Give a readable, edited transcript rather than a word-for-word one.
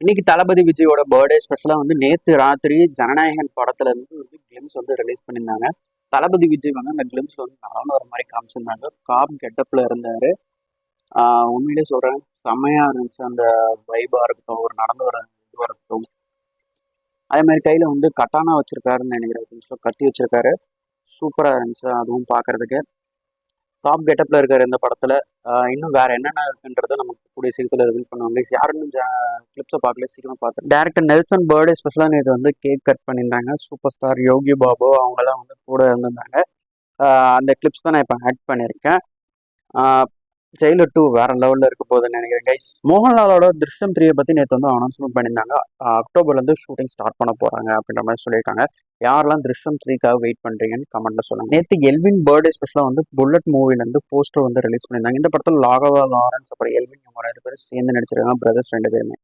இன்னைக்கு தளபதி விஜயோட பர்த்டே ஸ்பெஷலா வந்து நேத்து ராத்திரி ஜனநாயகன் படத்துல இருந்து வந்து கிளிம்ஸ் வந்து ரிலீஸ் பண்ணியிருந்தாங்க. தளபதி விஜய் வந்து அந்த கிளிம்ஸ்ல வந்து நடந்து வர மாதிரி காமிச்சிருந்தாங்க. காப் கெட்டப்ல இருந்தாரு. உண்மையிலேயே சொல்றேன், செம்மையா இருந்துச்சு அந்த வைபா இருக்கட்டும், ஒரு நடந்து வர இதுவா இருக்கட்டும். அதே மாதிரி கையில வந்து கட்டானா வச்சிருக்காருன்னு நினைக்கிறேன், கத்தி வச்சிருக்காரு. சூப்பரா இருந்துச்சு அதுவும் பாக்குறதுக்கு. டாப் கெட்டப்ல இருக்காரு இந்த படத்துல. இன்னும் வேற என்னென்ன இருக்குன்றத நமக்கு கூடிய சீக்கிரத்தில் ரிவீல் பண்ணுவாங்க. யாருன்னு கிளிப்ஸை பார்க்கல, சீக்கிரமா பார்த்தேன். டேரக்டர் நெல்சன் பர்த்டே ஸ்பெஷலாக நேற்று வந்து கேக் கட் பண்ணியிருந்தாங்க. சூப்பர் ஸ்டார் யோகி பாபு அவங்கெல்லாம் வந்து கூட இருந்திருந்தாங்க. அந்த கிளிப்ஸ் தான் நான் இப்போ ஆட் பண்ணியிருக்கேன். ஜெயிலர் 2 வேற லெவலில் இருக்க போகுதுன்னு நினைக்கிறேன் கைஸ். மோகன்லாலோட திருஷ்யம் 3 பற்றி நேற்று வந்து அனௌன்ஸ்மெண்ட் பண்ணியிருந்தாங்க. அக்டோபர்லேருந்து ஷூட்டிங் ஸ்டார்ட் பண்ண போகிறாங்க அப்படின்ற மாதிரி சொல்லியிருக்காங்க. யாரெல்லாம் திருஷ்யம் 3க்காக வெயிட் பண்ணுறீங்கன்னு கமெண்ட்ல சொல்லுங்க. நேற்று எல்வின் பர்த்டே ஸ்பெஷலாக வந்து புல்லட் மூவிலேருந்து போஸ்டர் வந்து ரிலீஸ் பண்ணியிருந்தாங்க. இந்த படத்தில் லாகவா லாரன்ஸ் அப்புறம் எல்வின் இவங்க 2 பேரும் சேர்ந்து நடிச்சிருக்காங்க, பிரதர்ஸ் 2 பேருமே.